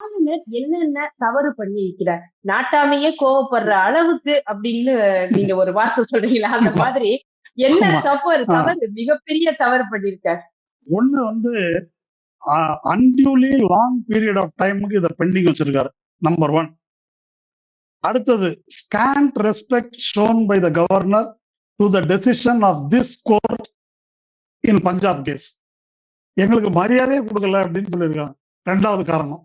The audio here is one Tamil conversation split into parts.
ஆளுநர் என்னென்ன தவறு பண்ணி இருக்கிறார்? நாட்டாமையே கோவப்படுற அளவுக்கு அப்படின்னு நீங்க ஒரு வார்த்தை சொல்றீங்களா? அந்த ஆமா, மாதிரி என்ன ஆமா. தவறு ஆ. தவறு மிகப்பெரிய தவறு பண்ணியிருக்கார்? ஒண்ணு வந்து அன்டியூலி லாங் பீரியட் ஆஃப் டைமுக்கு இதை பெண்டிங் வச்சிருக்காரு. நம்பர் 1. அடுத்தது scant respect shown by the governor to the decision of this court in Punjab case. எங்களுக்கு மரியாதையே கொடுக்கல அப்படின்னு சொல்லியிருக்காங்க. 2வது காரணம்.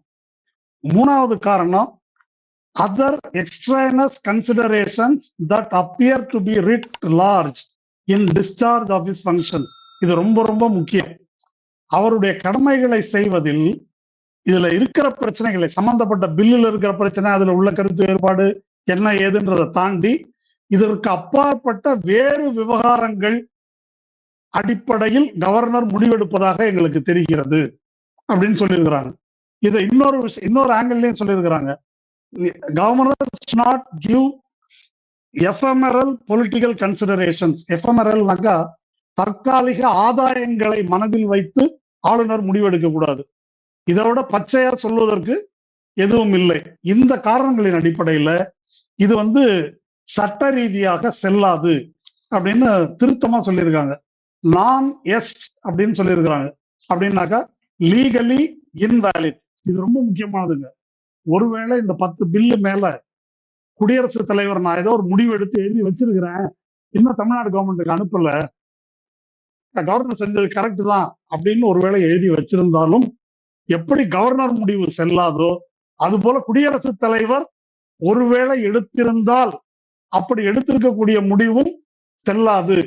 3வது காரணம், other extraneous considerations that appear to be writ large in discharge of his functions. இது ரொம்ப ரொம்ப முக்கியம். அவருடைய கடமைகளை செய்வதில் இதுல இருக்கிற பிரச்சனைகளை, சம்பந்தப்பட்ட பில்லுல இருக்கிற பிரச்சனை, அதுல உள்ள கருத்து வேறுபாடு என்ன ஏதுன்றதை தாண்டி இதற்கு அப்பாற்பட்ட வேறு விவகாரங்கள் அடிப்படையில் கவர்னர் முடிவெடுப்பதாக எங்களுக்கு தெரிகிறது அப்படின்னு சொல்லியிருக்கிறாங்க. இதை இன்னொரு ஆங்கிள்லயும் சொல்லியிருக்கிறாங்க. Governor should not give ephemeral political considerations. எஃபெமரல்னாக்கா தற்காலிக ஆதாயங்களை மனதில் வைத்து ஆளுநர் முடிவெடுக்க கூடாது. இதோட பச்சையா சொல்வதற்கு எதுவும் இல்லை. இந்த காரணங்களின் அடிப்படையில இது சட்ட ரீதியாக செல்லாது அப்படின்னு திருத்தமா சொல்லியிருக்காங்க. நான் எஸ்ட் அப்படின்னு சொல்லியிருக்கிறாங்க. அப்படின்னாக்கா லீகலி இன்வேலிட். இது ரொம்ப முக்கியமானதுங்க. ஒருவேளை இந்த 10 பில்லு மேல குடியரசுத் தலைவர் நான் ஏதோ ஒரு முடிவு எடுத்து எழுதி வச்சிருக்கிறேன், இன்னும் தமிழ்நாடு கவர்மெண்ட்டுக்கு அனுப்பல, கவர்னர் செஞ்சது கரெக்ட் தான் அப்படின்னு ஒருவேளை எழுதி வச்சிருந்தாலும், எப்படி கவர்னர் முடிவு செல்லாதோ அது போல குடியரசுத் தலைவர் ஒருவேளை எடுத்திருந்தால் அப்படி எடுத்திருக்கக்கூடிய முடிவும் செல்லாது.